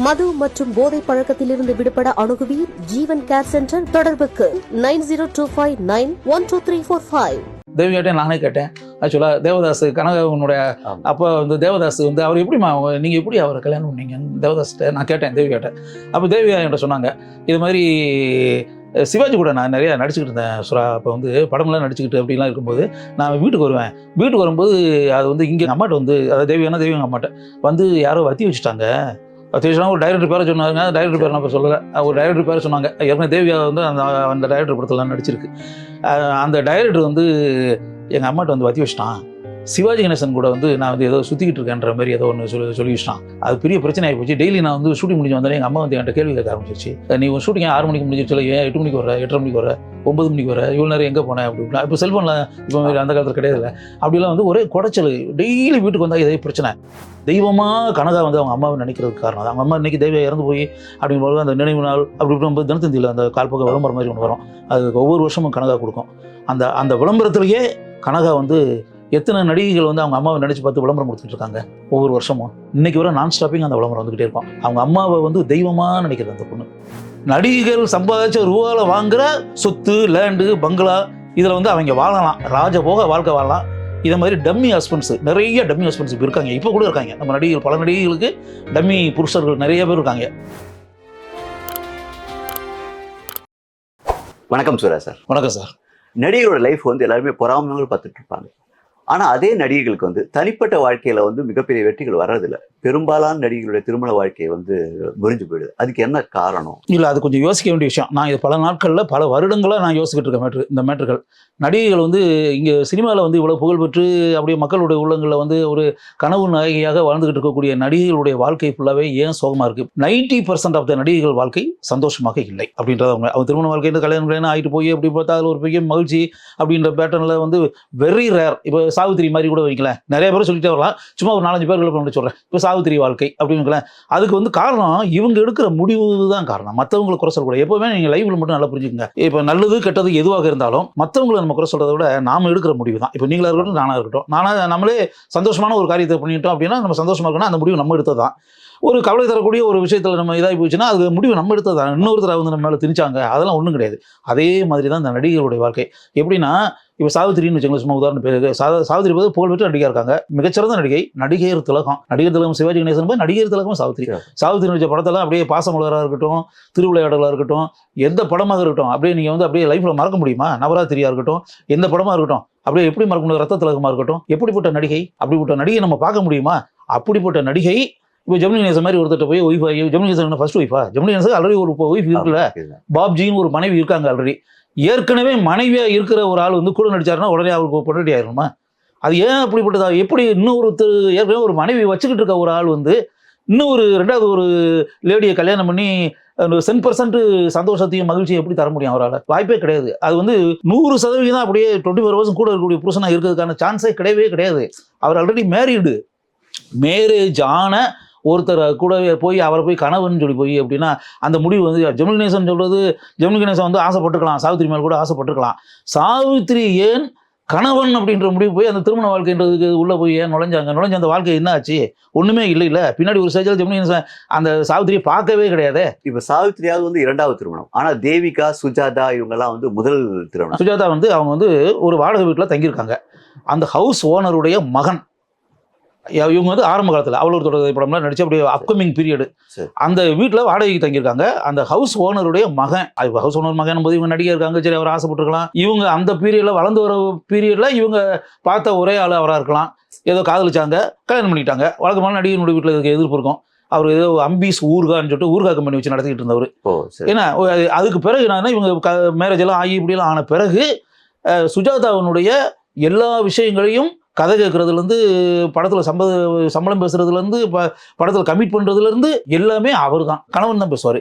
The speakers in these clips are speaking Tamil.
மது மற்றும் போதை பழக்கத்திலிருந்து விடுபட அணுகுவீர் ஜீவன் கேர் சென்டர். தொடர்புக்கு 9025912345. தேவிகிட்டே நானே கேட்டேன். ஆக்சுவலாக தேவதாஸ் கனகவனுடைய அப்போ வந்து தேவதாஸ் வந்து அவர் எப்படிமா நீங்கள் எப்படி அவரை கல்யாணம் பண்ணீங்க தேவதாஸ்கிட்ட நான் கேட்டேன் தேவிகிட்ட. அப்போ தேவியா என்கிட்ட சொன்னாங்க இது மாதிரி சிவாஜி கூட நான் நிறையா நடிச்சுக்கிட்டு இருந்தேன் சுரா. அப்போ வந்து படம்லாம் நடிச்சுக்கிட்டு அப்படிலாம் இருக்கும்போது நான் வீட்டுக்கு வருவேன். வீட்டுக்கு வரும்போது அது வந்து இங்கே அம்மாட்ட வந்து அதாவது தேவியானா தேவியங்க அம்மாட்ட வந்து யாரோ வத்தி வச்சுட்டாங்க. வத்தி வச்சுனா ஒரு டைரக்டர் பேரை சொன்னாங்க. டைரக்டர் பேர் நான் இப்போ சொல்லலை. ஒரு டைரக்டர் பேரை சொன்னாங்க. ஏற்கனவே தேவியா வந்து அந்த டைரக்டர் படத்துலாம் நடிச்சிருக்கு. அந்த டைரக்டர் வந்து எங்கள் அம்மாட்ட வந்து வத்தி வச்சுட்டான். சிவாஜி கணேசன் கூட வந்து நான் வந்து ஏதோ சுற்றிக்கிட்டு இருக்கேன்ற மாதிரி ஏதோ ஒன்று சொல்லி வச்சுட்டான். அது பெரிய பிரச்சனை ஆகி போச்சு. டெய்லி நான் வந்து ஷூட்டிங் முடிஞ்சு வந்தாலே எங்கள் அம்மா வந்து என்கிட்ட கேள்வி கேட்க ஆரம்பிச்சிச்சு. நீ ஒரு ஷூட்டிங் 6 மணிக்கு முடிஞ்சிச்சு, ஏன் 8 மணிக்கு வர, 8:30 மணிக்கு வர, 9 மணிக்கு வர, இவ்வளோ நேரம் எங்கே போனேன் அப்படின்னா. இப்போ செல்ஃபோனில் இப்போ அந்த காலத்தில் கிடையாது. அப்படிலாம் வந்து ஒரே குடைச்சல். டெய்லி வீட்டுக்கு வந்தால் இதே பிரச்சனை. தெய்வமாக கனகா வந்து அவங்க அம்மாவை நினைக்கிறதுக்கு காரணம். அவங்க அம்மா இன்னைக்கு தெய்வம் இறந்து போய் அப்படிங்கும்போது அந்த நினைவு நாள் அப்படி இப்படி தினத்தந்தியில் அந்த கால்பக்க விளம்பரம் மாதிரி ஒன்று வரும். அது ஒவ்வொரு வருஷமும் கனகா கொடுக்கும். அந்த விளம்பரத்துலேயே கனகா வந்து எத்தனை நடிகைகள் வந்து அவங்க அம்மாவை நினைச்சு பார்த்து விளம்பரம் கொடுத்துட்டு இருக்காங்க ஒவ்வொரு வருஷமும். இன்னைக்கு வர நான் ஸ்டாப்பிங் அந்த விளம்பரம் வந்துகிட்டே இருக்கும். அவங்க அம்மாவை வந்து தெய்வமாக நினைக்கிறது அந்த பொண்ணு. நடிகைகள் சம்பாதிச்ச ரூபால வாங்குற சொத்து, லேண்டு, பங்களா இதில் வந்து அவங்க வாழலாம், ராஜபோக வாழ்க்கை வாழலாம். இதை மாதிரி டம்மி ஹஸ்பண்ட்ஸ், நிறைய டம்மி ஹஸ்பண்ட்ஸ் இப்போ இருக்காங்க. இப்போ கூட இருக்காங்க. நம்ம நடிகைகள், பல நடிகைகளுக்கு டம்மி புருஷர்கள் நிறைய பேர் இருக்காங்க. வணக்கம் சூர்யா சார். வணக்கம் சார். நடிகரோட லைஃப் வந்து எல்லாருமே பொறாமைகள் பார்த்துட்டு இருப்பாங்க. ஆனால் அதே நடிகைகளுக்கு வந்து தனிப்பட்ட வாழ்க்கையில் வந்து மிகப்பெரிய வெற்றிகள் வர்றதில்லை. பெரும்பாலான நடிகைகளுடைய திருமண வாழ்க்கையை வந்து முறிஞ்சு போயிடுது. அதுக்கு என்ன காரணம்? இல்லை, அது கொஞ்சம் யோசிக்க வேண்டிய விஷயம். நான் இது பல நாட்களில் பல வருடங்களாக நான் யோசிக்கிட்டு இருக்கேன் இந்த மேட்டர்கள். நடிகைகள் வந்து இங்கே சினிமாவில் வந்து இவ்வளோ புகழ்பெற்று அப்படியே மக்களுடைய உள்ளங்களில் வந்து ஒரு கனவு நாயகியாக வாழ்ந்துகிட்டு இருக்கக்கூடிய நடிகைகளுடைய வாழ்க்கை ஃபுல்லாகவே ஏன் சோகமாக இருக்குது? 90% ஆஃப் த நடிகைகள் வாழ்க்கை சந்தோஷமாக இல்லை அப்படின்றத அவங்க திருமண வாழ்க்கையில் கல்யாணம் ஆகிட்டு போய் அப்படி பார்த்தா அதில் ஒரு பெரிய மகிழ்ச்சி அப்படின்ற பேட்டர்னில் வந்து வெரி ரேர். இப்போ சாவித்திரி மாதிரி கூட வைக்கலாம். நிறைய பேர் சொல்லிட்டே வரலாம். சும்மா ஒரு 4-5 பேர்களை பண்ணி சொல்கிறேன். இப்போ சாவித்திரி வாழ்க்கை அப்படின்னு அதுக்கு வந்து காரணம் இவங்க எடுக்கிற முடிவு தான் காரணம். மற்றவங்களை குறை சொல்லக்கூடாது. எப்போவுமே நீங்கள் லைவ்ல மட்டும் நல்லா புரிஞ்சுக்கங்க. இப்போ நல்லது கெட்டது எதுவாக இருந்தாலும் மற்றவங்களை நம்ம குறை சொல்றதை விட நாம எடுக்கிற முடிவு தான். இப்போ நீங்களா இருக்கட்டும், நானா இருக்கட்டும், நம்மளே சந்தோஷமான ஒரு காரியத்தை பண்ணிட்டோம் அப்படின்னா நம்ம சந்தோஷமா இருக்கணும். அந்த முடிவு நம்ம எடுத்தது தான். ஒரு கவலை தரக்கூடிய ஒரு விஷயத்தில் நம்ம இதாகி போச்சுன்னா அது முடிவு நம்ம எடுத்தது தான். இன்னொருத்தர வந்து நம்ம மேலே திணிச்சாங்க அதெல்லாம் ஒன்றும் கிடையாது. அதே மாதிரி தான் இந்த நடிகர்களுடைய வாழ்க்கை. எப்படின்னா இப்போ சாவித்திரின்னு வச்சுக்கோங்க, சும்மா உதாரணம் பேருக்கு சாவித்திரி போது புகழ்பெற்ற நடிகை இருக்காங்க. மிகச்சிறந்த நடிகர் திலகம் சிவாஜி கணேசன் போய் நடிகர் திலகம் சாவித்திரி நடிச்ச படத்தெல்லாம் அப்படியே பாசமலராக இருக்கட்டும், திருவிளையாடலாக இருக்கட்டும், எந்த படமாக இருக்கட்டும் அப்படியே நீங்கள் வந்து அப்படியே லைஃப்பில் மறக்க முடியுமா? நவராத்திரியாக இருக்கட்டும், எந்த படமாக இருக்கட்டும் அப்படியே எப்படி மறக்க முடியும்? ரத்த திலகமாக இருக்கட்டும், எப்படிப்பட்ட நடிகை, அப்படிப்பட்ட நடிகை நம்ம பார்க்க முடியுமா? அப்படிப்பட்ட நடிகை இப்போ ஜெமினி கணேசன் மாதிரி ஒருத்தர் போய் ஒய்ஃப் ஆகி, ஜெமினி கணேசன் ஃபர்ஸ்ட் ஒய்ஃபா? ஜெமினி கணேசன் ஆல்ரெடி ஒரு ஒய்ஃப் இருக்குல்ல, பாப்ஜின்னு ஒரு மனைவி இருக்காங்க ஆல்ரெடி. ஏற்கனவே மனைவியாக இருக்கிற ஒரு ஆள் வந்து கூட நடிச்சாருன்னா உடனே அவருக்கு பொண்டாட்டி ஆயிரணுமா? அது ஏன் அப்படிப்பட்டதா? எப்படி இன்னொருத்தர் ஏற்கனவே ஒரு மனைவி வச்சுக்கிட்டு இருக்க ஒரு ஆள் வந்து இன்னொரு 2வது ஒரு லேடியை கல்யாணம் பண்ணி 10% சந்தோஷத்தையும் மகிழ்ச்சியும் எப்படி தர முடியும் அவரால்? வாய்ப்பே கிடையாது. அது வந்து 100% அப்படியே 24 hours கூட இருக்கக்கூடிய புருஷனாக இருக்கிறதுக்கான சான்ஸே கிடையவே கிடையாது. அவர் ஆல்ரெடி மேரேஜ் ஆன ஒருத்தர் கூட போய் அவரை போய் கணவன் சொல்லி போய் அப்படின்னா அந்த முடிவு வந்து ஜெமினி கணேசன் சொல்றது. ஜெமினி கணேசன் வந்து ஆசைப்பட்டுருக்கலாம், சாவித்திரி மேல் கூட ஆசைப்பட்டுருக்கலாம். சாவித்திரி ஏன் கணவன் அப்படின்ற முடிவு போய் அந்த திருமண வாழ்க்கைன்றதுக்கு உள்ள போய் ஏன் நுழைஞ்ச அந்த வாழ்க்கை என்ன ஆச்சு? ஒண்ணுமே இல்லை. பின்னாடி ஒரு ஸ்டேஜில் ஜெமினி கணேசன் அந்த சாவித்திரியை பார்க்கவே கிடையாது. இப்போ சாவித்திரியாவது வந்து 2வது திருமணம். ஆனால் தேவிகா, சுஜாதா இவங்கெல்லாம் வந்து முதல் திருமணம். சுஜாதா வந்து அவங்க வந்து ஒரு வாடகை வீட்டில் தங்கியிருக்காங்க. அந்த ஹவுஸ் ஓனருடைய மகன். இவங்க வந்து ஆரம்ப காலத்தில் அவளோட படம்லாம் நடிச்சு அப்படியே அப்கமிங் பீரியடு அந்த வீட்டில் வாடகைக்கு தங்கியிருக்காங்க. அந்த ஹவுஸ் ஓனருடைய மகன், ஹவுஸ் ஓனர் மகன் போது இவங்க நடிகை இருக்காங்க, சரி அவர் ஆசைப்பட்டுருக்கலாம். இவங்க அந்த பீரியடில் வளர்ந்து வர பீரியடில் இவங்க பார்த்த ஒரே ஆள் அவராக இருக்கலாம். ஏதோ காதலிச்சாங்க, கல்யாணம் பண்ணிட்டாங்க. வழக்கமான நடிகனுடைய வீட்டில் இதுக்கு எதிர்ப்பு இருக்கும். அவர் ஏதோ அம்பீஸ் ஊர்கான்னு சொல்லிட்டு ஊர்கா கம்பெனி வச்சு நடத்திக்கிட்டு இருந்தவர். ஏன்னா அதுக்கு பிறகு என்னன்னா இவங்க மேரேஜ் எல்லாம் ஆகி இப்படியெல்லாம் ஆன பிறகு சுஜாதாவினுடைய எல்லா விஷயங்களையும் கதை கேட்கறதுலேருந்து படத்தில் சம்பளம் பேசுறதுலேருந்து படத்தில் கமிட் பண்ணுறதுலேருந்து எல்லாமே அவர் தான். கணவன் தான் பேசுவார்.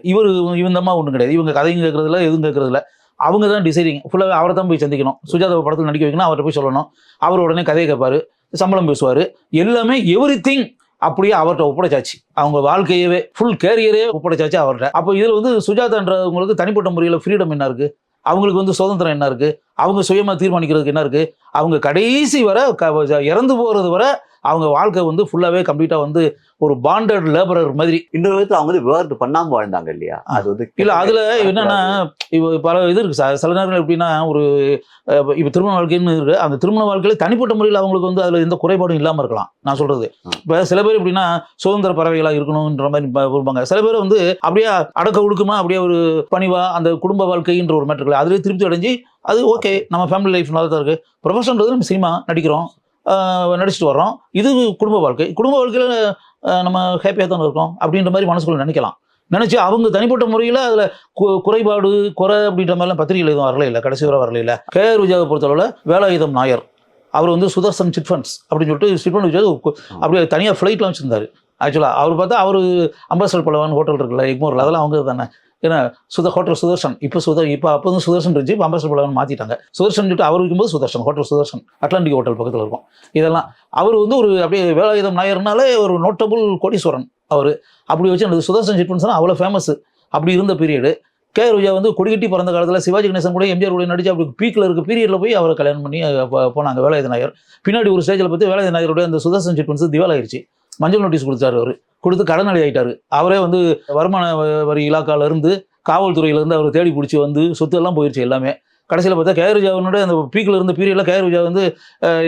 இவந்தம்மா ஒன்றும் கிடையாது. இவங்க கதையும் கேட்கறதில்ல, எதுவும் கேட்கறதில்ல. அவங்க தான் டிசைடிங். ஃபுல்லாக அவரை தான் போய் சந்திக்கணும். சுஜாதாவை படத்தில் நடிக்க வைக்கணும், அவர்கிட்ட போய் சொல்லணும். அவர் உடனே கதையை கேட்பார், சம்பளம் பேசுவார். எல்லாமே எவ்ரிதிங் அப்படியே அவர்கிட்ட ஒப்படைச்சாச்சு. அவங்க வாழ்க்கையவே ஃபுல் கேரியரே ஒப்படைச்சாச்சு அவர்கிட்ட. அப்போ இதில் வந்து சுஜாதான்றவங்களுக்கு தனிப்பட்ட முறையில் ஃப்ரீடம் என்ன இருக்குது? அவங்களுக்கு வந்து சுதந்திரம் என்ன இருக்குது? அவங்க சுயமாக தீர்மானிக்கிறதுக்கு என்ன இருக்குது? அவங்க கடைசி வரை இறந்து போகிறது வரை அவங்க வாழ்க்கை வந்து ஃபுல்லாகவே கம்ப்ளீட்டாக வந்து ஒரு பாண்டட் லேபரர் மாதிரி. இன்னொரு விதத்துல அவங்க வந்து விவாதத்தை பண்ணாம வாழ்ந்தாங்க இல்லையா? அது வந்து இல்லை அதில் என்னன்னா இப்போ பல இது இருக்குது சார். சில நேரங்கள் எப்படின்னா ஒரு இப்போ திருமண வாழ்க்கைன்னு இருக்குது. அந்த திருமண வாழ்க்கையில் தனிப்பட்ட முறையில் அவங்களுக்கு வந்து அதில் எந்த குறைபாடும் இல்லாமல் இருக்கலாம். நான் சொல்கிறது இப்போ சில பேர் எப்படின்னா சுதந்திர பறவைகளாக இருக்கணுன்ற மாதிரி விரும்பாங்க. சில பேர் வந்து அப்படியே அடக்க ஒடுக்குமா அப்படியே ஒரு பணிவா அந்த குடும்ப வாழ்க்கைன்ற ஒரு மேட்டர் அதிலே திருப்தி அடைஞ்சு அது ஓகே நம்ம ஃபேமிலி லைஃப் நல்லா தான் இருக்குது. ப்ரொஃபஷன்றது நம்ம சினிமா நடிக்கிறோம், நடிச்சுட்டு வர்றோம். இது குடும்ப வாழ்க்கை. குடும்ப வாழ்க்கையில் நம்ம ஹாப்பியாக தானே இருக்கோம் அப்படின்ற மாதிரி மனசுக்குள்ள நினைக்கலாம். நினச்சி அவங்க தனிப்பட்ட முறையில் அதில் குறைபாடு குறை அப்படின்ற மாதிரிலாம் பத்திரிகையில் எதுவும் வரல இல்லை, கடைசி வரை வரல இல்லை. KR விஜயாவை பொறுத்தளவில் வேலாயுதம் நாயர் அவர் வந்து சுதர்சன் சிட் ஃபண்ட்ஸ் அப்படின்னு சொல்லிட்டு சிட் ஃபண்ட் வச்சு அப்படியே தனியாக ஃப்ளைட்லாம் வச்சுருந்தார். ஆக்சுவலாக அவர் பார்த்தா அவர் அம்பாசடர் பலவான் ஹோட்டல் இருக்குல்ல எக்மோரில், அதெல்லாம் அவங்க தானே. ஏன்னா ஹோட்டல் சுதர்ஷன் இப்போ அப்போ வந்து சுதர்ஷன் இருந்துச்சு, இப்போ அம்பாசடர் பலவான் மாற்றிட்டாங்க. சுதர்ஷன் சொல்லிட்டு அவர் இருக்கும்போது Sudarshan hotel Sudarshan Atlantic hotel பக்கத்தில் இருக்கும். இதெல்லாம் அவர் வந்து ஒரு அப்படியே வேலாயுதம் நாயர்னாலே ஒரு நோட்டபுள் கோடீஸ்வரன் அவர். அப்படி வச்சு அந்த சுதர்சன் சிட் ஃபண்ட்ஸ்னால் அவ்வளோ ஃபேமஸ். அப்படி இருந்த பீரியடு KR விஜயா வந்து கொடிகட்டி பிறந்த காலத்தில் சிவாஜி கணேசன் கூட எம்ஜிஆர் கூட நடிச்சு அப்படி பீக்கில் இருக்க பீரியடில் போய் அவரை கல்யாணம் பண்ணி போனாங்க வேலாயுத நாயர். பின்னாடி ஒரு ஸ்டேஜில் பார்த்து வேலாயுத நாயருடைய அந்த சுதர்சன் சிட் ஃபண்ட்ஸ் திவாலாயிருச்சு. மஞ்சள் நோட்டீஸ் கொடுத்தாரு, அவர் கொடுத்து கடனாளி ஆகிட்டார். அவரே வந்து வருமான வரி இலாக்காவிலேருந்து காவல்துறையிலேருந்து அவர் தேடி பிடிச்சி வந்து சொத்து எல்லாம் போயிடுச்சு எல்லாமே. கடைசியில் பார்த்தா KR விஜயாவினுடைய அந்த பீக்கில் இருந்த பீரியடில் KR விஜயா வந்து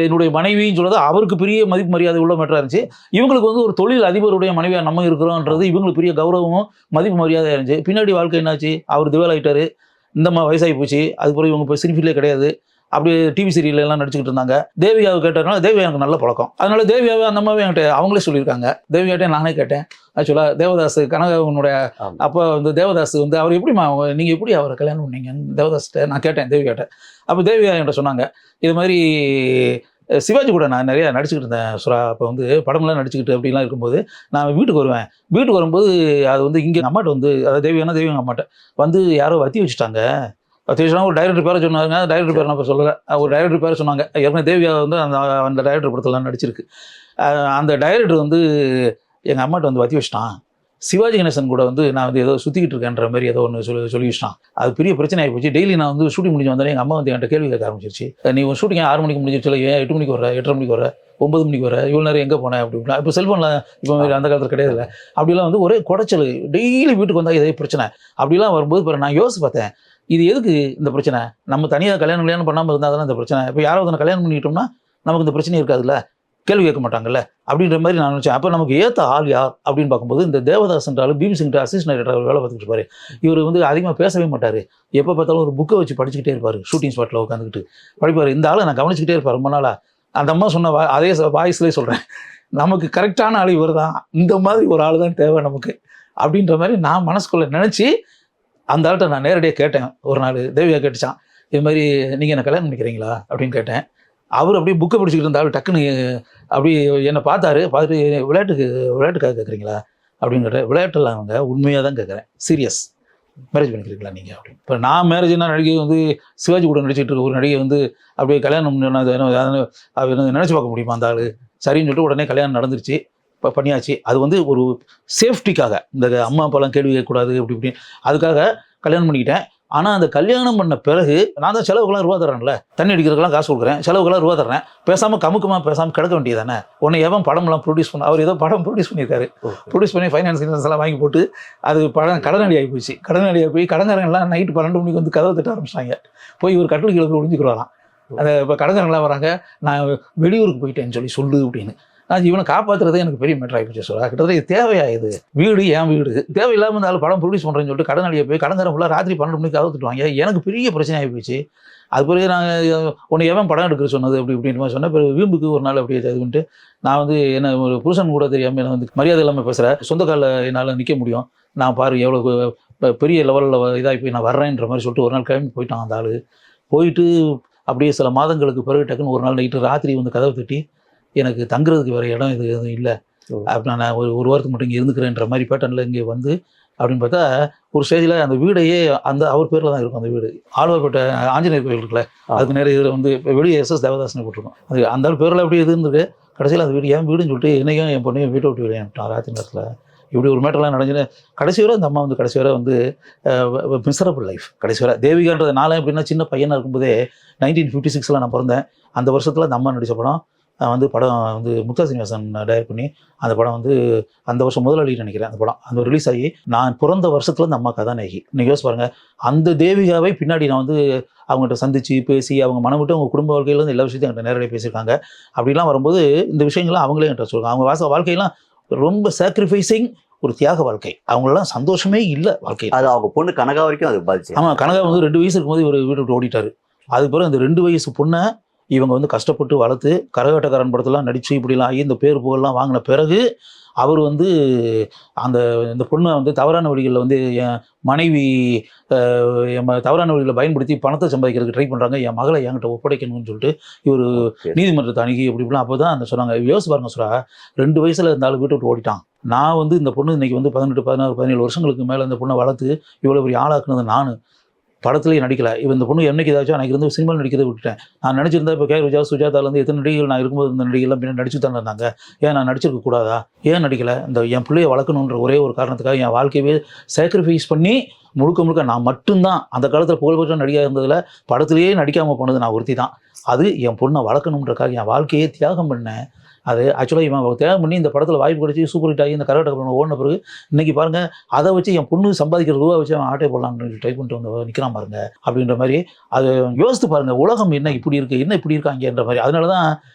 என்னுடைய மனைவின்னு சொல்கிறது அவருக்கு பெரிய மதிப்பு மரியாதை உள்ள மேட்டராக இருந்துச்சு. இவங்களுக்கு வந்து ஒரு தொழில் அதிபருடைய மனைவியாக நம்ம இருக்கிறோன்றது இவங்களுக்கு பெரிய கௌரவமும் மதிப்பு மரியாதையாக இருந்துச்சு. பின்னாடி வாழ்க்கை என்னாச்சு, அவர் திவாலாயிட்டார். இந்த வயசாகி போச்சு. அதுக்கப்புறம் இவங்க இப்போ சினிஃபீல்டே கிடையாது. அப்படியே டிவி சீரியல் எல்லாம் நடிச்சுக்கிட்டு இருந்தாங்க. தேவியாவை கேட்டதுனால தேவியா எனக்கு நல்ல பழக்கம். அதனால தேவியாவை அந்த மாதிரி என்கிட்ட அவங்களே சொல்லியிருக்காங்க. தேவியாட்டே நானே கேட்டேன். ஆக்சுவலாக தேவதாஸ் கனகவனுடைய அப்போ வந்து தேவதாஸ் வந்து அவர் எப்படிமா நீங்கள் எப்படி அவரை கல்யாணம் பண்ணீங்க தேவதாஸ்கிட்ட நான் கேட்டேன் தேவியாட்ட. அப்போ தேவியா என்கிட்ட சொன்னாங்க இது மாதிரி சிவாஜி கூட நான் நிறையா நடிச்சுக்கிட்டு இருந்தேன் சுரா. அப்போ வந்து படம்லாம் நடிச்சுக்கிட்டு அப்படிலாம் இருக்கும்போது நான் வீட்டுக்கு வருவேன். வீட்டுக்கு வரும்போது அது வந்து இங்கே அம்மாட்ட வந்து அதாவது தேவியானா தேவியா அம்மாட்ட வந்து யாரோ வத்தி வச்சுட்டாங்க. ஒரு டைரக்டர் பேரை சொன்னாங்க. டைரக்டர் பேர் நான் சொல்லலை, ஒரு டைரக்டர் பேரை சொன்னாங்க. ஏற்கனவே தேவியா வந்து அந்த டைரக்டர் படத்துலாம் நடிச்சிருக்கு. அந்த டைரக்டர் வந்து எங்கள் அம்மாட்ட வந்து வத்தி வச்சிட்டான். சிவாஜி கணேசன் கூட வந்து நான் வந்து ஏதோ சுற்றிக்கிட்டு இருக்கேன்ற மாதிரி ஏதோ ஒன்று சொல்லி வச்சிட்டான். அது பெரிய பிரச்சனை ஆகி போச்சு. டெய்லி நான் வந்து ஷூட்டிங் முடிஞ்சு வந்தாலே எங்கள் அம்மா வந்து என்கிட்ட கேள்வி கேட்க ஆரம்பிச்சிருச்சு. நீ ஷூட்டிங் 6 மணிக்கு முடிஞ்சிருச்சு, ஏன் 8 மணிக்கு வர, 8:30 மணிக்கு வர, 9 மணிக்கு வர, இவ்வளோ நேரம் எங்கே போனேன் அப்படின்னா. இப்போ செல்ஃபோனில் இப்போ அந்த காலத்தில் கிடையாது. அப்படிலாம் வந்து ஒரே குடைச்சல். டெய்லி வீட்டுக்கு வந்தால் இதே பிரச்சனை. அப்படிலாம் வரும்போது இப்போ நான் யோசிச்சு பார்த்தேன், இது எதுக்கு இந்த பிரச்சனை? நம்ம தனியாக கல்யாணம் பண்ணாமல் இருந்தால் தானே இந்த பிரச்சனை. இப்போ யாராவது கல்யாணம் பண்ணிக்கிட்டோம்னா நமக்கு இந்த பிரச்சனை இருக்காதுல்ல, கேள்வி கேட்க மாட்டாங்கல்ல அப்படின்ற மாதிரி நான் நினச்சேன். அப்போ நமக்கு ஏற்ற ஆள் யார் அப்படின்னு பார்க்கும்போது இந்த தேவதாஸ்ன்றாலும் பீம்சிங்கிட்ட அசிஸ்டன்ட் டைரக்டர் வேலை பார்த்துக்கிட்டு இருப்பாரு. இவர் வந்து அதிகமாக பேசவே மாட்டார். எப்போ பார்த்தாலும் ஒரு புக்கை வச்சு படிச்சுக்கிட்டே இருப்பார். ஷூட்டிங் ஸ்பாட்டில் உட்காந்துக்கிட்டு படிப்பார். இந்த ஆளை நான் கவனிச்சுக்கிட்டே இருப்பார் ரொம்ப நாளாக. அந்த அம்மா சொன்ன அதே வாய்ஸ்லேயே சொல்கிறேன், நமக்கு கரெக்டான ஆள் இவர் தான், இந்த மாதிரி ஒரு ஆள் தான் தேவை நமக்கு அப்படின்ற மாதிரி நான் மனசுக்குள்ளே நினச்சி அந்த ஆள்கிட்ட நான் நேரடியாக கேட்டேன். ஒரு நாள் தேவியா கேட்டுச்சான், இது மாதிரி நீங்கள் என்ன கல்யாணம் பண்ணிக்கிறீங்களா அப்படின்னு கேட்டேன். அவர் அப்படியே புக்கை பிடிச்சிக்கிட்டு இருந்தாலும் டக்குன்னு அப்படி என்னை பார்த்தாரு. பார்த்துட்டு விளையாட்டுக்காக கேட்குறீங்களா அப்படின்னு கேட்டேன். விளையாட்டுலாம் அவங்க உண்மையாக தான் கேட்குறேன், சீரியஸ். மேரேஜ் பண்ணிக்கிறீங்களா நீங்கள் அப்படின்னு. இப்போ நான் மேரேஜ்னா நடிகை வந்து சிவாஜி கூட நடிச்சிட்டு இருக்க ஒரு நடிகை வந்து அப்படியே கல்யாணம் நினச்சி பார்க்க முடியுமா அந்த ஆள்? சரின்னு சொல்லிட்டு உடனே கல்யாணம் நடந்துருச்சு, இப்போ பண்ணியாச்சு. அது வந்து ஒரு சேஃப்டிக்காக, இந்த அம்மா அப்பாலாம் கேள்வி கேட்கக்கூடாது அப்படி இப்படின்னு அதுக்காக கல்யாணம் பண்ணிக்கிட்டேன். ஆனால் அந்த கல்யாணம் பண்ண பிறகு நான் தான் செலவுக்கெல்லாம் ரூபா தரேன்ல, தண்ணி அடிக்கிறதுக்கெல்லாம் காசு கொடுக்குறேன், செலவுக்கெல்லாம் ரூபா தரேன். பேசாமல் பேசாமல் கிடக்க வேண்டியதானே. உன்னை எவன் படம்லாம் ப்ரொடியூஸ் பண்ண, அவர் ஏதோ படம் ப்ரொடியூஸ் பண்ணியிருக்காரு. ப்ரொடியூஸ் பண்ணி ஃபைனான்ஸ் எல்லாம் வாங்கி போட்டு அது படம் கடனாளி ஆகி போச்சு. கடனாளியாக போய் கடன்காரங்கெல்லாம் நைட்டு 12 மணிக்கு வந்து கதவை தட்ட ஆரம்பிச்சிட்டாங்க. போய் ஒரு கட்டில் கீழே ஒழிஞ்சிக்கிறாராம். அந்த இப்போ கடன்காரங்களாம் வராங்க, நான் வெளியூருக்கு போயிட்டேன்னு சொல்லு அப்படின்னு. நான் இவனை காப்பாற்றுறதே எனக்கு பெரிய மேட்டர் ஆகி போச்சு. சொல்ல கிட்டத்தட்ட இது தேவையா? இது வீடு என் வீடு தேவையில்லாமல் இருந்தாலும் படம் ப்ரொடியூஸ் பண்ணுறேன்னு சொல்லிட்டு கடனாளியை போய் கடன்காரன் ஃபுல்லாக ராத்திரி 12 மணிக்கு கவுத்துட்டுவாங்க. எனக்கு பெரிய பிரச்சனை ஆகி போச்சு. அது பிறகு நாங்கள் உன்னை எவன் படம் எடுக்கிற சொன்னது அப்படி இப்படின்ற மாதிரி சொன்னேன். பிறகு வீம்புக்கு ஒரு நாள் அப்படியே இது பண்ணிட்டு நான் வந்து என்ன ஒரு புருஷன் கூட தெரியாமல் என்ன வந்து மரியாதை இல்லாமல் பேசுகிறேன். சொந்த காலில் என்னால் நிற்க முடியும், நான் பாரு எவ்வளோ பெரிய லெவலில் இதாகி போய் நான் வர்றேன்ற மாதிரி சொல்லிட்டு ஒரு நாள் கிளம்பி போயிட்டான். அந்த ஆள் போயிட்டு அப்படியே சில மாதங்களுக்கு பிறகு டக்குன்னு ஒரு நாள் நைட்டு ராத்திரி வந்து கதவை தட்டி, எனக்கு தங்குறதுக்கு வேறு இடம் இது எதுவும் இல்லை அப்படி நான் ஒரு வாரத்துக்கு மட்டும் இங்கே இருந்துக்கிறேன்ற மாதிரி பேட்டர்னில் இங்கே வந்து அப்படின்னு பார்த்தா ஒரு ஸ்டேஜில் அந்த வீடையே அந்த அவர் பேரில் தான் இருக்கும். அந்த வீடு ஆழ்வார்பேட்டை ஆஞ்சநேயர் கோயில் இருக்குல்ல, அதுக்கு நிறைய இதில் வந்து வெளியே SS தேவதாஸ்னு போட்டிருக்கோம். அது அந்த பேரில் அப்படியே இருந்துருக்கு. கடைசியில் அந்த வீடு என் வீடுன்னு சொல்லிட்டு என்னையும் என் பொண்ணையும் வீட்டை விட்டு விளையாண்டான் ராத்திரி நேரத்தில். இப்படி ஒரு மேட்டர்லாம் நடந்துன்னு கடைசி வரை அந்த அம்மா வந்து கடைசி வரை வந்து மிசரபிள் லைஃப். கடைசி வரை தேவிகான்றது நாளே எப்படின்னா சின்ன பையனாக இருக்கும்போதே 1956 நான் பிறந்தேன். அந்த வருஷத்தில் அந்த அம்மா நடித்த படம் வந்து படம் வந்து முக்தா சீனிவாசன் டைரக்ட் பண்ணி அந்த படம் வந்து அந்த வருஷம் முதலாளி நினைக்கிறேன். அந்த படம் அந்த ரிலீஸ் ஆகி நான் பிறந்த வருஷத்துல அந்த அம்மா கதாநாயகி. நீங்கள் யோசிச்சு பாருங்க, அந்த தேவிகாவை பின்னாடி நான் வந்து அவங்ககிட்ட சந்திச்சு பேசி அவங்க மனம் விட்டு அவங்க குடும்ப வாழ்க்கையில இருந்து எல்லா விஷயத்தையும் என்கிட்ட நேரடியாக பேசியிருக்காங்க. அப்படிலாம் வரும்போது இந்த விஷயங்கள்லாம் அவங்களே என்கிட்ட சொல்லுவாங்க. அவங்க வாழ்க்கையெல்லாம் ரொம்ப சாக்ரிஃபைசிங், ஒரு தியாக வாழ்க்கை. அவங்களெல்லாம் சந்தோஷமே இல்லை வாழ்க்கை. அது அவங்க பொண்ணு கனகா வரைக்கும் அது பாதிச்சு. ஆமாம், கனகா வந்து 2 வயசு இருக்கும்போது இவர் வீட்டு விட்டு ஓடிட்டாரு. அதுக்கு பிறகு அந்த 2 வயசு பொண்ணை இவங்க வந்து கஷ்டப்பட்டு வளர்த்து கரகாட்டக்காரன் படத்தெல்லாம் நடித்து இப்படிலாம் ஆகி இந்த பேர் புகழ்லாம் வாங்கின பிறகு அவர் வந்து இந்த பொண்ணை வந்து தவறான வழிகளில் வந்து என் மனைவி தவறான வழிகளை பயன்படுத்தி பணத்தை சம்பாதிக்கிறதுக்கு ட்ரை பண்ணுறாங்க, என் மகளை என்கிட்ட ஒப்படைக்கணும்னு சொல்லிட்டு இவர் நீதிமன்றத்தை அணுகி இப்படிலாம் அப்போ தான் அந்த சொன்னாங்க. யோசிச்சு பாருங்க சொல்கிறா, 2 வயசில் இருந்தாலும் வீட்டை விட்டு ஓடிட்டான். நான் வந்து இந்த பொண்ணு இன்னைக்கு வந்து 18, 16, 17 வருஷங்களுக்கு மேலே இந்த பொண்ணை வளர்த்து இவ்வளோ பெரிய ஆளாக்குனது நான். படத்துலேயே நடிக்கலை. இந்த பொண்ணு என்னைக்கு ஏதாச்சும் எனக்கு வந்து சினிமாவில் நடிக்கிறத விட்டுட்டேன். நான் நடிச்சிருந்தா இப்போ கே விஜயா சுஜாதாலேருந்து எத்தனை நடிகைகள் நான் இருக்கும்போது இந்த நடிகைலாம் பின்னாடி நடிச்சு தானே இருந்தாங்க. ஏன் நான் நடிச்சிருக்க கூடாதா? ஏன் நடிக்கலை? இந்த என் பிள்ளையை வளர்க்கணுன்ற ஒரே ஒரு காரணத்துக்காக என் வாழ்க்கையவே சாக்ரிஃபைஸ் பண்ணி முழுக்க நான் மட்டும்தான் அந்த காலத்தில் புகழ்பெற்ற நடிகையாக இருந்ததில் படத்துலேயே நடிக்காமல் போனது நான் ஒருத்தி தான். அது என் பொண்ணை வளர்க்கணுன்றக்காக என் வாழ்க்கையே தியாகம் பண்ணேன். அது ஆக்சுவலாக இவன் தியாகம் பண்ணி இந்த படத்தில் வாய்ப்பு கிடைச்சி சூப்பர் ஹிட் ஆகி இந்த கரகாட்ட ஓடின பிறகு இன்றைக்கி பாருங்கள், அதை வச்சு என் பொண்ணு சம்பாதிக்கிற ரூபா வச்சு அவன் ஆட்டை போடலான்னு ட்ரை பண்ணிட்டு வந்து நிற்கிறான் பாருங்க. அப்படின்ற மாதிரி அது யோசித்து பாருங்கள், உலகம் என்ன இப்படி இருக்குது, என்ன இப்படி இருக்காங்கன்ற மாதிரி. அதனால தான்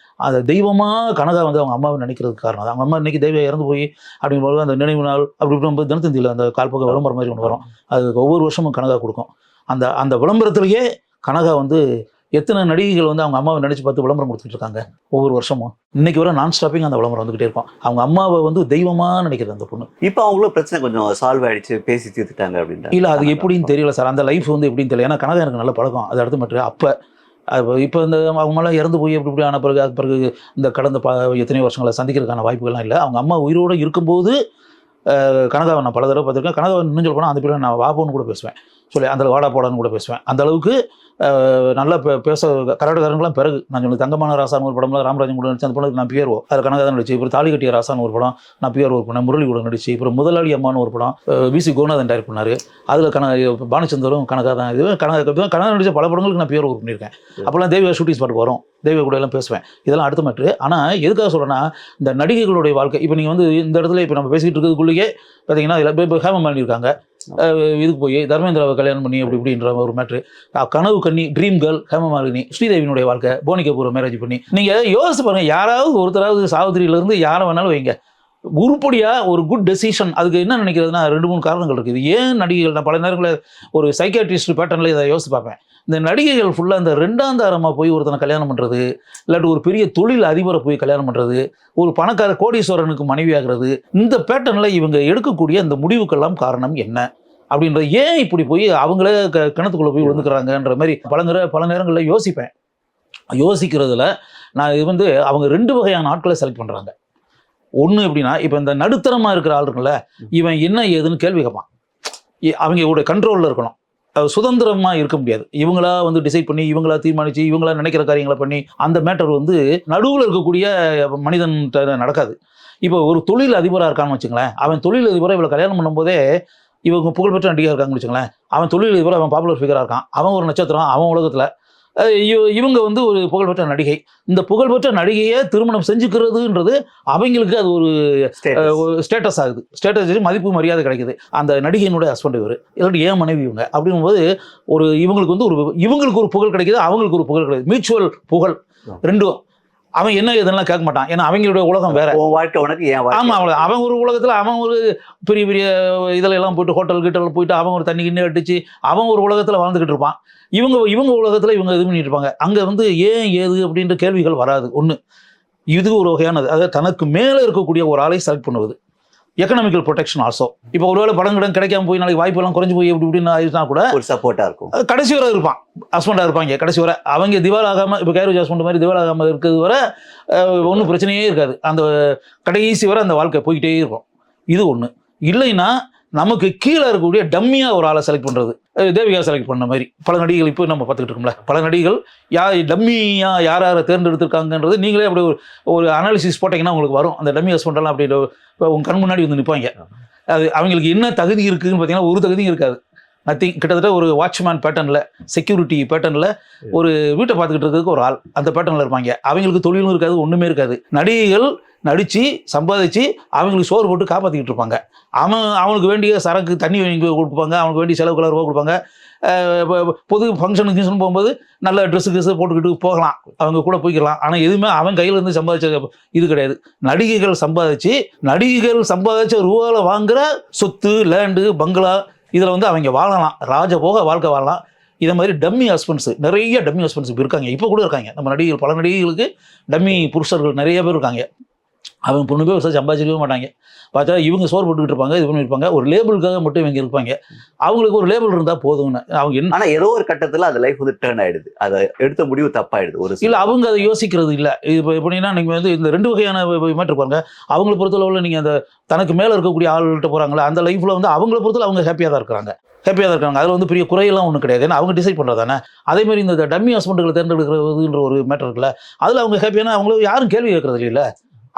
அதை தெய்வமாக கனகா வந்து அவங்க அம்மாவை நினைக்கிறதுக்கு காரணம். அவங்க அம்மா இன்றைக்கி தெய்வம் இறந்து போய் அப்படிங்கும்போது அந்த நினைவு நாள் அப்படி இப்படி தினத்தந்தியில் அந்த கால்பக்க விளம்பரம் மாதிரி ஒன்று வரும். அது ஒவ்வொரு வருஷமும் கனகா கொடுக்கும். அந்த விளம்பரத்துலேயே கனகா வந்து எத்தனை நடிகைகள் வந்து அவங்க அம்மாவை நினச்சி பார்த்து விளம்பரம் கொடுத்துட்டு இருக்காங்க ஒவ்வொரு வருஷமும். இன்னைக்கு வர நான் ஸ்டாப்பிங் அந்த விளம்பரம் வந்துகிட்டே இருக்கும். அவங்க அம்மாவை வந்து தெய்வமாக நினைக்கிறது அந்த பொண்ணு. இப்போ அவங்களும் பிரச்சனை கொஞ்சம் சால்வ் ஆகிடுச்சு, பேசி தீர்த்துட்டாங்க அப்படின்னா? இல்லை, அது எப்படின்னு தெரியல சார். அந்த லைஃப் வந்து எப்படின்னு தெரியல. ஏன்னா கனகா எனக்கு நல்ல பழக்கம். அது அடுத்து மட்டும் அப்போ இப்போ இந்த அவங்க மேலே இறந்து போய் எப்படி ஆன பிறகு அது பிறகு இந்த கடந்த எத்தனையோ வருஷங்களை சந்திக்கிறதுக்கான வாய்ப்புகள்லாம் இல்லை. அவங்க அம்மா உயிரோடு இருக்கும்போது கனகாவை நான் பல தடவை பார்த்துருக்கேன். கனகாவை இன்னும் சொல்ல போனால் அந்த பேர் நான் வாப்போன்னு கூட பேசுவேன், சொல்லி அந்த வாடா போடான்னு கூட பேசுவேன். அந்த அளவுக்கு நல்லா பேச கரகாட்டக்காரங்களாம் பிறகு நான் சொன்னது தங்கமான ராசான்னு ஒரு படம்லாம் ராமராஜன் கூட நடிச்சு அந்த படத்துக்கு நான் பியர்வோ அதில் கனகா தான் நடிச்சு. அப்புறம் தாலி கட்டிய ராசான்னு ஒரு படம் நான் பியர்வோ பண்ணேன், முரளி கூட நடிச்சு. அப்புறம் முதலாளி அம்மான்னு ஒரு படம் விசி கோநாதன் டைரக்ட் பண்ணார். அதில் பானுச்சந்தரும் கனகா தான். இது கனகா நடிச்ச பல படங்களுக்கு நான் பியர்வோ பண்ணியிருக்கேன். அப்போல்லாம் தேவியா ஷூட்டிங் ஸ்பாட்டுக்கு வரும், தேவியா கூட எல்லாம் பேசுவேன். இதெல்லாம் அடுத்த மேட்ரு. ஆனால் எதுக்காக சொல்கிறேன்னா, இந்த நடிகைகளுடைய வாழ்க்கை இப்போ நீங்கள் வந்து இந்த இடத்துல இப்போ நம்ம பேசிக்கிட்டு இருக்கிறதுக்குள்ளேயே பார்த்தீங்கன்னா இதில் இப்போ ஹேமமாலினி இருக்காங்க, இதுக்கு போய் தர்மேந்திராவை கல்யாணம் பண்ணி அப்படி இப்படின்ற ஒரு மேட்ரு. கனவு கண்ணி ட்ரீம் கேர்ள் ஹேமமாலினி, ஸ்ரீதேவியினுடைய வாழ்க்கை, போனி கபூரை மேரேஜ் பண்ணி. நீங்கள் யோசிச்சு பாருங்கள், யாராவது ஒருத்தராவது சாவித்திரியிலேருந்து யாரை வேணாலும் வைங்க, உருப்படியாக ஒரு குட் டெசிஷன். அதுக்கு என்ன நினைக்கிறதுனா 2-3 காரணங்கள் இருக்குது. இது ஏன் நடிகைகள், நான் பல நேரங்களில் ஒரு சைக்காட்ரிஸ்ட் பேட்டர்னில் இதை யோசித்து பார்ப்பேன். இந்த நடிகைகள் ஃபுல்லாக இந்த 2ஆம் தாரமாக போய் ஒருத்தனை கல்யாணம் பண்ணுறது, இல்லாட்டி ஒரு பெரிய தொழில் அதிபரை போய் கல்யாணம் பண்ணுறது, ஒரு பணக்கார கோடீஸ்வரனுக்கு மனைவியாகிறது, இந்த பேட்டர்னில் இவங்க எடுக்கக்கூடிய இந்த முடிவுக்கெல்லாம் காரணம் என்ன அப்படின்றது. ஏன் இப்படி போய் அவங்களே கிணத்துக்குள்ளே போய் விழுந்துக்கிறாங்கன்ற மாதிரி பல நேரங்களில் யோசிப்பேன். யோசிக்கிறதுல நான் இது வந்து அவங்க 2 வகையான ஆட்களை செலக்ட் பண்ணுறாங்க. ஒன்று எப்படின்னா, இப்போ இந்த நடுத்தரமாக இருக்கிற ஆள் இருக்குல்ல, இவன் என்ன ஏதுன்னு கேள்வி கேட்பான். அவங்க கண்ட்ரோலில் இருக்கணும், சுதந்திரமாக இருக்க முடியாது. இவங்களா வந்து டிசைட் பண்ணி, இவங்களா தீர்மானித்து, இவங்களா நினைக்கிற காரியங்களை பண்ணி, அந்த மேட்டர் வந்து நடுவில் இருக்கக்கூடிய மனிதன் நடக்காது. இப்போ ஒரு தொழில் அதிபராக இருக்கான்னு வச்சுங்களேன், அவன் தொழில் அதிபராக இவ்வளோ கல்யாணம் பண்ணும்போதே இவங்க புகழ்பெற்ற நடிகையாக இருக்காங்கன்னு வச்சுங்களேன், அவன் தொழில் அதிபராக அவன் பாப்புலர் ஃபிகராக இருக்கான், அவன் ஒரு நட்சத்திரம் அவன் உலகத்தில். இவங்க வந்து ஒரு புகழ்பெற்ற நடிகை. இந்த புகழ்பெற்ற நடிகையை திருமணம் செஞ்சுக்கிறதுன்றது அவங்களுக்கு அது ஒரு ஸ்டேட்டஸ் ஆகுது. ஸ்டேட்டஸ் மதிப்பு மரியாதை கிடைக்குது. அந்த நடிகையினுடைய ஹஸ்பண்ட் இவர், இல்லாட்டி ஏன் மனைவி இவங்க அப்படிங்கும்போது ஒரு இவங்களுக்கு வந்து இவங்களுக்கு ஒரு புகழ் கிடைக்குது, அவங்களுக்கு ஒரு புகழ் கிடைக்குது. மியூச்சுவல் புகழ் ரெண்டும். அவன் என்ன இதெல்லாம் கேட்க மாட்டான், ஏன்னா அவங்களுடைய உலகம் வேற. வாழ்க்கை உனக்கு ஏன்? ஆமாம், அவ்வளோ. அவன் ஒரு உலகத்தில் அவன் ஒரு பெரிய பெரிய இதில் எல்லாம் போயிட்டு ஹோட்டல் கிட்டல் போயிட்டு அவன் ஒரு தண்ணி கிண்ணி அடிச்சு அவன் ஒரு உலகத்தில் வாழ்ந்துக்கிட்டு இருப்பான். இவங்க உலகத்தில் இவங்க இது பண்ணிட்டு இருப்பாங்க. அங்கே வந்து ஏன் ஏது அப்படின்ற கேள்விகள் வராது. ஒன்று இது ஒரு வகையானது. அதாவது தனக்கு மேலே இருக்கக்கூடிய ஒரு ஆளை செலக்ட் பண்ணுவது. Economical protection also. இப்போ ஒருவேளை படம் கிடைக்காம போய் நாளைக்கு வாய்ப்பெல்லாம் குறைஞ்சி போய் எப்படி இப்படின்னு ஆயிடுச்சுனா கூட ஒரு சப்போர்ட்டாக இருக்கும். கடைசி வரை இருப்பான், ஹஸ்பண்டாக இருப்பாங்க கடைசி வரை. அவங்க திவால் ஆகாமல், இப்போ கேரேஜ் ஹஸ்பண்ட் மாதிரி திவால் ஆகாமல் இருக்கிறது வரை ஒன்றும் பிரச்சனையே இருக்காது. அந்த கடைசி வரை அந்த வாழ்க்கை போய்கிட்டே இருக்கும். இது ஒன்று. இல்லைன்னா நமக்கு கீழே இருக்கக்கூடிய டம்மியாக ஒரு ஆளை செலக்ட் பண்ணுறது. தேவிகா செலக்ட் பண்ண மாதிரி பல நடிகைகள் இப்போ நம்ம பார்த்துக்கிட்டு இருக்கோம்ல, பல நடிகைகள் டம்மியாக யார் யாரை தேர்ந்தெடுத்திருக்காங்கன்றது நீங்களே அப்படி ஒரு அனாலிசிஸ் போட்டிங்கன்னா உங்களுக்கு வரும். அந்த டம்மி ஹஸ்பண்டெல்லாம் அப்படி உங்கள் கண் முன்னாடி வந்து நிற்பாங்க. அது அவங்களுக்கு என்ன தகுதி இருக்குதுன்னு பார்த்தீங்கன்னா ஒரு தகுதியும் இருக்காது. நத்திங். கிட்டத்தட்ட ஒரு வாட்ச்மேன் பேட்டர்னில், செக்யூரிட்டி பேட்டர்னில் ஒரு வீட்டை பார்த்துக்கிட்டு இருக்கிறதுக்கு ஒரு ஆள் அந்த பேட்டர்னில் இருப்பாங்க. அவங்களுக்கு தொழிலும் இருக்காது, ஒன்றுமே இருக்காது. நடிகைகள் நடித்து சம்பாதிச்சு அவங்களுக்கு சோறு போட்டு காப்பாற்றிக்கிட்டு இருப்பாங்க. அவனுக்கு வேண்டிய சரக்கு தண்ணி வாங்கி கொடுப்பாங்க, அவனுக்கு வேண்டிய செலவுக்கு ரூபா கொடுப்பாங்க. பொது ஃபங்க்ஷனுக்கு போகும்போது நல்ல ட்ரெஸ்ஸு போட்டுக்கிட்டு போகலாம், அவங்க கூட போய்க்கலாம். ஆனால் எதுவுமே அவன் கையில் இருந்து சம்பாதிச்ச இது கிடையாது. நடிகைகள் சம்பாதிச்ச ரூபாவில் வாங்குகிற சொத்து, லேண்டு, பங்களா, இதில் வந்து அவங்க வாழலாம், ராஜபோக வாழ்க்கை வாழலாம். இதை மாதிரி டம்மி ஹஸ்பண்ட்ஸு, நிறைய டம்மி ஹஸ்பண்ட்ஸ் இப்போ இருக்காங்க, இப்போ கூட இருக்காங்க. நம்ம நடிகைகள், பல நடிகைகளுக்கு டம்மி புருஷர்கள் நிறைய பேர் இருக்காங்க. அவங்க பொண்ணு போய் விவசாயம் சம்பாதிச்சிக்கவே மாட்டாங்க. பார்த்தா இவங்க சோறு போட்டுக்கிட்டு இருப்பாங்க, இது பண்ணியிருப்பாங்க. ஒரு லேபிளுக்காக மட்டும் இவங்க இருப்பாங்க. அவங்களுக்கு ஒரு லேபிள் இருந்தால் போதும்னு அவங்க என்ன. ஆனால் ஏதோ ஒரு கட்டத்தில் அது லைஃப் வந்து டேர்ன் ஆகிடுது, அதை எடுத்த முடிவு தப்பாயிடுது. ஒரு இல்லை, அவங்க அதை யோசிக்கிறது இல்லை. இப்போ எப்படின்னா நீங்கள் வந்து இந்த 2 வகையான மேட்ரு இருப்பாங்க. அவங்கள பொறுத்தளவில் நீங்கள் அந்த தனக்கு மேலே இருக்கக்கூடிய ஆள்கிட்ட போகிறாங்களா, அந்த லைஃப்பில் வந்து அவங்கள பொறுத்தல அவங்க ஹாப்பியாக தான் இருக்காங்க. அதில் வந்து பெரிய குறையெல்லாம் ஒன்றும் கிடையாது. ஏன்னா அவங்க டிசைட் பண்ணுறதானே. அதேமாதிரி இந்த டம்மி ஹஸ்பண்டுகளை தேர்ந்தெடுக்கிறதுன்ற ஒரு மேட்டர் இருக்குல்ல, அதில் அவங்க ஹாப்பியான அவங்களுக்கு யாரும் கேள்வி கேட்கறது இல்லை.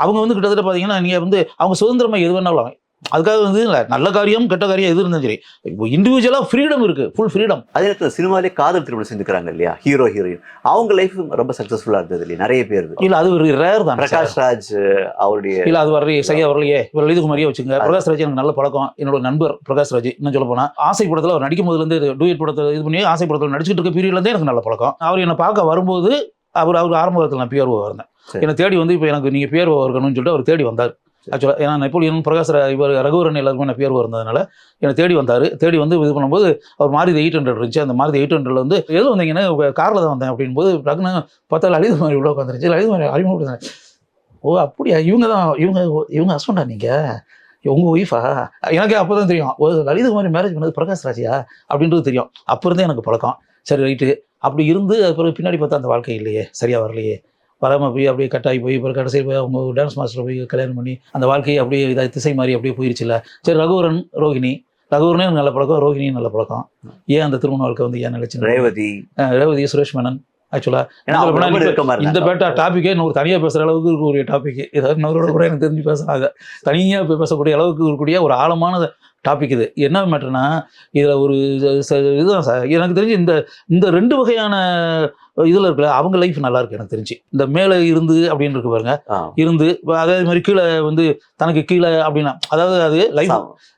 அவங்க வந்து கிட்டத்தட்ட பார்த்தீங்கன்னா நீங்கள் வந்து அவங்க சுதந்திரமாக எது வேணாலும் அதுக்காக வந்து இல்லை, நல்ல காரியம் கெட்ட காரியம் எது இருந்தாலும் சரி, இப்போ இண்டிவிஜுவலாக ஃப்ரீடம் இருக்குது, ஃபுல் ஃப்ரீடம். அதே நேரத்தில் சினிமாலே காதல் திருமணம் செஞ்சுக்கிறாங்க இல்லையா, ஹீரோ ஹீரோயின். அவங்க லைஃப் ரொம்ப சக்ஸஸ்ஃபுல்லாக இருந்தது இல்லையா, நிறைய பேர். இல்லை, அது ஒரு ரேர் தான். பிரகாஷ் ராஜ் அவருடைய இல்லை, அது வரலையே, சரியா வரலையே. இவர் லலிதகுமாரியே வச்சுங்க. பிரகாஷ் ராஜ் எனக்கு நல்ல பழக்கம், என்னோட நண்பர் பிரகாஷ் ராஜ். இன்னும் சொல்ல போனால் ஆசை படத்தில் அவர் நடிக்கும் போதுலேருந்து, டூயட் படத்தை இது பண்ணி ஆசை படத்தில் நடிச்சுட்டு இருக்க பீரியட்லேருந்தே எனக்கு நல்ல பழக்கம். அவர் என்னை பார்க்க வரும்போது அவர் ஆரம்ப காலத்தில் நான் பிஆர்ஓ இருந்தேன். என்னை தேடி வந்து இப்போ எனக்கு நீங்கள் பிஆர்ஓ இருக்கணும்னு சொல்லிட்டு அவர் தேடி வந்தார். ஆக்சுவலாக ஏன்னா நெப்போலியன் பிரகாஷ் இவர் ரகுவரன் எல்லாருமே நான் பிஆர்ஓ இருந்ததுனால என்னை தேடி வந்தார். தேடி வந்து இது பண்ணும்போது அவர் மாருதி 800 இருந்துச்சு. அந்த மாருதி 800 வந்து எது வந்தீங்கன்னா காரில் தான் வந்தேன் அப்படின் போது டக்குன்னு பார்த்தா லலிதகுமாரி உள்ள உட்காந்துருச்சு. லலிதகுமாரி அறிமுகப்படுத்தினேன். ஓ அப்படியா, இவங்க ஹஸ்பண்டா நீங்கள், உங்கள் ஒய்ஃபா? எனக்கு அப்போ தான் தெரியும், ஒரு லலிதகுமாரி மேரேஜ் பண்ணது பிரகாஷ் ராஜியா அப்படின்றது தெரியும். அப்போ இருந்தே எனக்கு பழக்கம். சரி ரைட்டு. அப்படி இருந்து அப்புறம் பின்னாடி பார்த்தா அந்த வாழ்க்கை இல்லையே, சரியாக வரலையே, வராமல் போய் அப்படியே கட்டாகி போய் அப்புறம் கடைசியில் போய் அவங்க டான்ஸ் மாஸ்டர் போய் கல்யாணம் பண்ணி அந்த வாழ்க்கையை அப்படியே இதாக திசை மாதிரி அப்படியே போயிருச்சுல. சரி, ரகுவரன் ரோஹிணி, ரகுவரனே நல்ல பழக்கம், ரோஹிணியும் நல்ல பழக்கம். ஏன் அந்த திருமண வாழ்க்கை வந்து ஏன் நினைச்சு? ரேவதி சுரேஷ் மேனன். ஆக்சுவலாக இந்த பேட்டா டாப்பிக்கே இன்னொரு தனியாக பேசுகிற அளவுக்கு இருக்கக்கூடிய டாபிக். ஏதாவது இன்னொரு கூட எனக்கு தெரிஞ்சு பேசுகிறாங்க. தனியாக பேசக்கூடிய அளவுக்கு இருக்கக்கூடிய ஒரு ஆழமான டாபிக் இது. என்ன மேட்டர்னா, இதில் ஒரு இதுதான் சார் எனக்கு தெரிஞ்சு இந்த 2 வகையான இதில் இருக்குல்ல, அவங்க லைஃப் நல்லா இருக்கு எனக்கு தெரிஞ்சு. இந்த மேலே இருந்து அப்படின்னு இருக்கு பாருங்க, இருந்து அதே மாதிரி கீழே வந்து தனக்கு கீழே அப்படின்னா, அதாவது அது லைஃப்.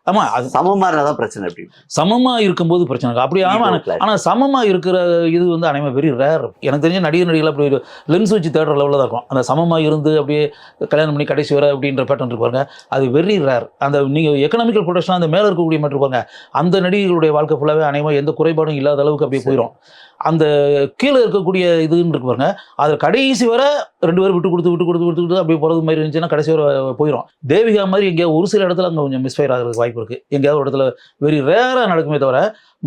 ஆமா, அது சமமாக பிரச்சனை. அப்படி சமமாக இருக்கும்போது பிரச்சனை இருக்கு அப்படி. ஆமாம், ஆனால் சமமாக இருக்கிற இது வந்து அனைவா வெரி ரேர். எனக்கு தெரிஞ்ச நடிகர்கள் அப்படி ஒரு லென்ஸ் வச்சு தேடுற லெவலில் தான் இருக்கும். அந்த சமமாக இருந்து அப்படியே கல்யாணம் பண்ணி கடைசி வர அப்படின்ற பேட்டர்ன் இருக்கு பாருங்க, அது வெரி ரேர். அந்த நீங்கள் எக்கனாமிக்கல் ப்ரொடக்ஷன் அந்த மேலே இருக்கக்கூடிய மட்டும் இருப்பாங்க, அந்த நடிகர்களுடைய வாழ்க்கை ஃபுல்லாகவே அனைவா எந்த குறைபாடும் இல்லாத அளவுக்கு அப்படியே போயிடும். அந்த கீழே இருக்கக்கூடிய இதுன்னு இருக்கு பாருங்க, அதில் கடைசி வர 2 பேர் விட்டு கொடுத்து அப்படியே போகிறது மாதிரி இருந்துச்சுன்னா கடைசி வர போயிடும். தேவிகா மாதிரி எங்கேயாவது ஒரு சில இடத்துல அங்கே கொஞ்சம் மிஸ்ஃபயர் ஆகிறதுக்கு வாய்ப்பு இருக்குது. எங்கேயாவது ஒரு இடத்துல வெரி ரேராக நடக்குமே தவிர,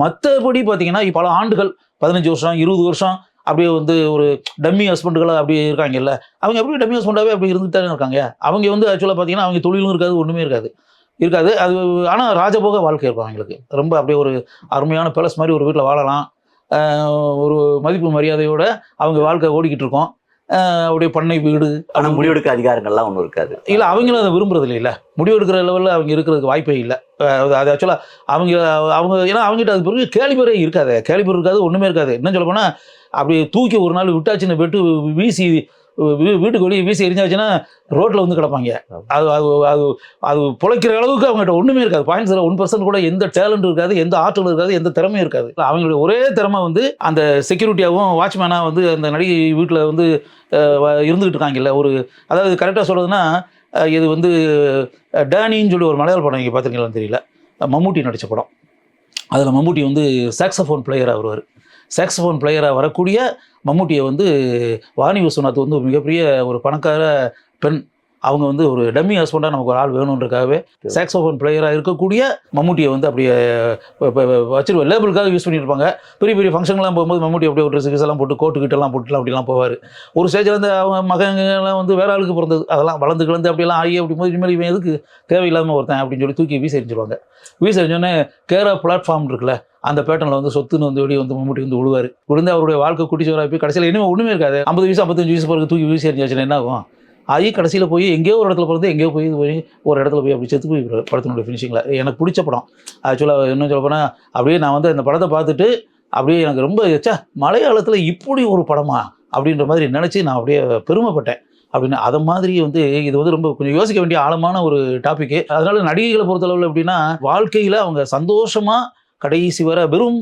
மற்றபடி பார்த்தீங்கன்னா பல ஆண்டுகள் 15 வருஷம் 20 வருஷம் அப்படியே வந்து ஒரு டம்மி ஹஸ்பண்டுகளாக அப்படியே இருக்காங்கல்ல, அவங்க எப்படி டம்மி ஹஸ்பண்டாகவே அப்படி இருந்துகிட்டே இருக்காங்க. அவங்க வந்து ஆக்சுவலாக பார்த்தீங்கன்னா அவங்க தொழிலும் இருக்காது, ஒன்றுமே இருக்காது. அது. ஆனால் ராஜபோக வாழ்க்கை இருக்கும் அவங்களுக்கு. ரொம்ப அப்படியே ஒரு அருமையான பேலஸ் மாதிரி ஒரு வீட்டில் வாழலாம், ஒரு மதிப்பு மரியாதையோட அவங்க வாழ்க்கை ஓடிக்கிட்டு இருக்கோம். அப்படியே பண்ணை வீடு. ஆனால் முடிவெடுக்க அதிகாரங்கள்லாம் ஒன்றும் இருக்காது. இல்லை, அவங்களும் அதை விரும்புறது இல்லை. முடிவெடுக்கிற லெவலில் அவங்க இருக்கிறதுக்கு வாய்ப்பே இல்லை. அது ஆக்சுவலாக அவங்க ஏன்னா அவங்ககிட்ட அது பிறகு கேள்விப்பறே இருக்காது, ஒன்றுமே இருக்காது. என்ன சொல்ல போனால் அப்படியே தூக்கி ஒரு நாள் விட்டாச்சுன்னு விட்டு வீசி வீட்டுக்கு வெளியே வீசி எரிஞ்சாச்சுன்னா ரோட்டில் வந்து கிடப்பாங்க. அது பிழைக்கிற அளவுக்கு அவங்ககிட்ட ஒன்றுமே இருக்காது. 0.1% கூட எந்த டேலண்ட் இருக்காது, எந்த ஆற்றல் இருக்காது, எந்த திறமையும் இருக்காது. அவங்களுடைய ஒரே திறமை வந்து அந்த செக்யூரிட்டியாகவும் வாட்ச்மேனாக வந்து அந்த நடிகை வீட்டில் வந்து இருந்துகிட்டு இருக்காங்கல்ல. அதாவது கரெக்டாக சொல்கிறதுனா, இது வந்து டேனின்னு சொல்லி ஒரு மலையாள படம் நீங்கள் பார்த்துருக்கீங்களான்னு தெரியல, மம்முட்டி நடித்த படம். அதில் மம்முட்டி வந்து சாக்ஸோஃபோன் பிளேயராக வருவார். சாக்ஸோஃபோன் பிளேயராக வரக்கூடிய மம்முட்டியை வந்து வாணி விஸ்வநாத் வந்து ஒரு மிகப்பெரிய ஒரு பணக்கார பெண், அவங்க வந்து ஒரு டம்மி ஹஸ்பண்டாக நமக்கு ஒரு ஆள் வேணுன்றக்காகவே சாக்ஸோஃபோன் பிளேயராக இருக்கக்கூடிய மம்முட்டியை வந்து அப்படியே வச்சுருவார், லேபிளுக்காக யூஸ் பண்ணியிருப்பாங்க. பெரிய பெரிய ஃபங்க்ஷன்லாம் போகும்போது மம்முட்டி அப்படியே ஒரு ட்ரெஸ் எல்லாம் போட்டு கோட்டுக்கிட்டெல்லாம் போட்டுலாம் அப்படிலாம் போவார். ஒரு ஸ்டேஜில் வந்து அவங்க மகங்கள்லாம் வந்து வேற ஆளுக்கு பிறந்தது, அதெல்லாம் வளர்ந்து கிளந்து அப்படியெல்லாம் ஆகி அப்படி போது இனிமேல் இவன் எதுக்கு தேவையில்லாமல் ஒருத்தன் அப்படின்னு சொல்லி தூக்கி வீசி எறிஞ்சிருவாங்க. வீசி எறிஞ்சோடனே கேரா பிளாட்ஃபார்ம் இருக்குல்ல, அந்த பேட்டர்னில் வந்து சொத்துன்னு வந்து வெளியே வந்து மம்முட்டி வந்து விழுந்து அவருடைய வாழ்க்கை குட்டிச்சவராக போய் கடைசியில் இனிமேல் ஒன்றுமே இருக்காது. 50 வயசு 55 வயசு பிறகு தூக்கி வீசி எறிஞ்சாச்சுன்னா என்ன ஆகும்? ஆகி கடைசியில் போய் எங்கேயோ ஒரு இடத்துல பிறந்து எங்கேயோ போய் ஒரு இடத்துல போய் அப்படி செத்து போய் படத்தினுடைய ஃபினிஷிங்கில் எனக்கு பிடிச்ச படம். ஆக்சுவலாக இன்னும் சொல்ல போனால் அப்படியே நான் வந்து அந்த படத்தை பார்த்துட்டு அப்படியே எனக்கு ரொம்ப மலையாளத்தில் இப்படி ஒரு படமா அப்படின்ற மாதிரி நினச்சி நான் அப்படியே பெருமைப்பட்டேன். அப்படின்னு அதை மாதிரி வந்து இது வந்து ரொம்ப கொஞ்சம் யோசிக்க வேண்டிய ஆழமான ஒரு டாப்பிக்கு. அதனால நடிகைகளை பொறுத்தளவில் எப்படின்னா வாழ்க்கையில் அவங்க சந்தோஷமாக கடைசி வர வெறும்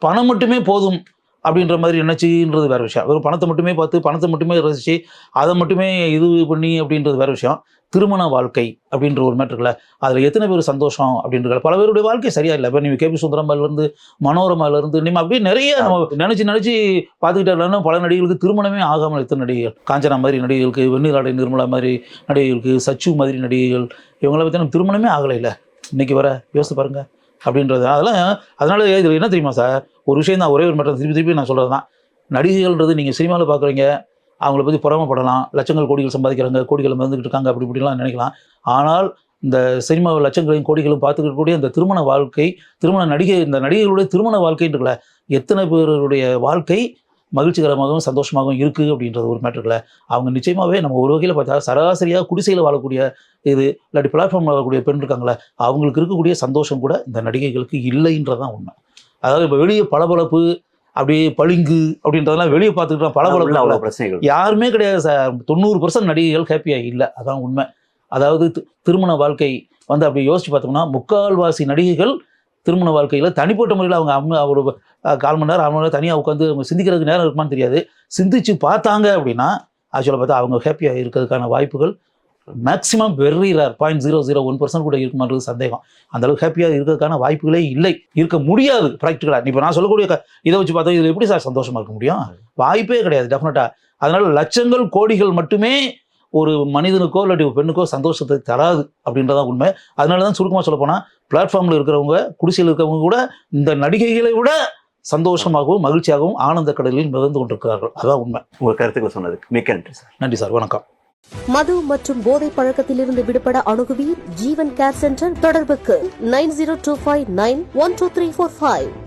பணம் மட்டுமே போதும் அப்படின்ற மாதிரி நினச்சின்றது வேறு விஷயம். வெறும் பணத்தை மட்டுமே பார்த்து பணத்தை மட்டுமே ரசித்து அதை மட்டுமே இது பண்ணி அப்படின்றது வேறு விஷயம். திருமண வாழ்க்கை அப்படின்ற ஒரு மேட்டருக்குல அதில் எத்தனை பேர் சந்தோஷம் அப்படின்ற பல பேருடைய வாழ்க்கை சரியா இல்லை. இப்போ நீங்கள் கேபி சுந்தரம்பாலேருந்து மனோரமாலேருந்து நீங்கள் அப்படியே நிறைய நம்ம நினச்சி பார்த்துக்கிட்டே பல நடிகைகளுக்கு திருமணமே ஆகாமல் எத்தனை நடிகைகள், காஞ்சனா மாதிரி நடிகைகளுக்கு, வெண்ணிலாடை நிர்மலா மாதிரி நடிகைகளுக்கு, சச்சு மாதிரி நடிகைகள், இவங்கள பற்றி நம்ம திருமணமே ஆகலை இல்லை இன்னைக்கு வர யோசித்து பாருங்க அப்படின்றது. அதனால இதில் என்ன தெரியுமா சார், ஒரு விஷயம் தான், ஒரே ஒரு மேட்டர் திருப்பி நான் சொல்கிறது தான். நடிகைகள்ன்றது நீங்கள் சினிமாவில் பார்க்குறீங்க, அவங்கள பற்றி பொறாமப்படலாம், லட்சங்கள் கோடிகள் சம்பாதிக்கிறாங்க, கோடிகளை மறந்துக்கிட்டு இருக்காங்க அப்படி இப்படிலாம் நினைக்கலாம். ஆனால் இந்த சினிமாவில் லட்சங்களையும் கோடிகளும் பார்த்துக்கக்கூடிய இந்த திருமண வாழ்க்கை, இந்த நடிகைகளுடைய திருமண வாழ்க்கைன்றதுல எத்தனை பேருடைய வாழ்க்கை மகிழ்ச்சிகரமாகவும் சந்தோஷமாகவும் இருக்குது அப்படின்றது ஒரு மேட்டருக்குல அவங்க நிச்சயமாகவே நம்ம ஒரு வகையில் பார்த்தா சராசரியாக குடிசையில் வாழக்கூடிய இது இல்லாட்டி பிளாட்ஃபார்ம் வாழக்கூடிய பெண் இருக்காங்களே அவங்களுக்கு இருக்கக்கூடிய சந்தோஷம் கூட இந்த நடிகைகளுக்கு இல்லைன்றதான் உண்மை. அதாவது இப்போ வெளியே பளபளப்பு அப்படியே பளிங்கு அப்படின்றதெல்லாம் வெளியே பார்த்துக்கிட்டோம், பளபளப்பு பிரச்சனைகள் யாருமே கிடையாது சார். 90% நடிகைகள் ஹாப்பியாக இல்லை, அதான் உண்மை. அதாவது திருமண வாழ்க்கை வந்து அப்படி யோசிச்சு பார்த்தோம்னா முக்கால்வாசி நடிகைகள் திருமண வாழ்க்கையில் தனிப்பட்ட முறையில் அவங்க ஒரு 1/4 மணி நேரம் 1/2 மணி நேரம் தனியாக உட்காந்து சிந்திக்கிறதுக்கு நேரம் இருக்குமான்னு தெரியாது. சிந்திச்சு பார்த்தாங்க அப்படின்னா ஆக்சுவலாக பார்த்தா அவங்க ஹாப்பியாக இருக்கிறதுக்கான வாய்ப்புகள் மேக்ஸிமம் வெரி ரேர், 0.001% கூட இருக்குமான்றது சந்தேகம். அந்தளவுக்கு ஹாப்பியாக இருக்கிறதுக்கான வாய்ப்புகளே இல்லை, இருக்க முடியாது ப்ராக்டிக்கலாக. இப்போ நான் சொல்லக்கூடிய இதை வச்சு பார்த்தா இதில் எப்படி சார் சந்தோஷமாக இருக்க முடியும்? வாய்ப்பே கிடையாது டெஃபினட்டாக. அதனால லட்சங்கள் கோடிகள் மட்டுமே ஒரு மனிதனுக்கோ இல்லாட்டி ஒரு பெண்ணுக்கோ சந்தோஷத்தை தராது அப்படின்றதான் உண்மை. அதனால தான் சுருக்கமாக சொல்ல போனால் பிளாட்ஃபார்மில் இருக்கிறவங்க, குடிசையில் இருக்கிறவங்க கூட இந்த நடிகைகளை விட சந்தோஷமாகவும் மகிழ்ச்சியாகவும் ஆனந்த கடலில் மிதந்து கொண்டிருக்கிறார்கள். அதான் உண்மை. உங்கள் கருத்துக்களை சொன்னதுக்கு மிக்க நன்றி சார். நன்றி சார், வணக்கம். மது மற்றும் போதை பழக்கத்திலிருந்து விடுபட அணுகுவீர் ஜீவன் கேர் சென்டர். தொடர்புக்கு 9025912345.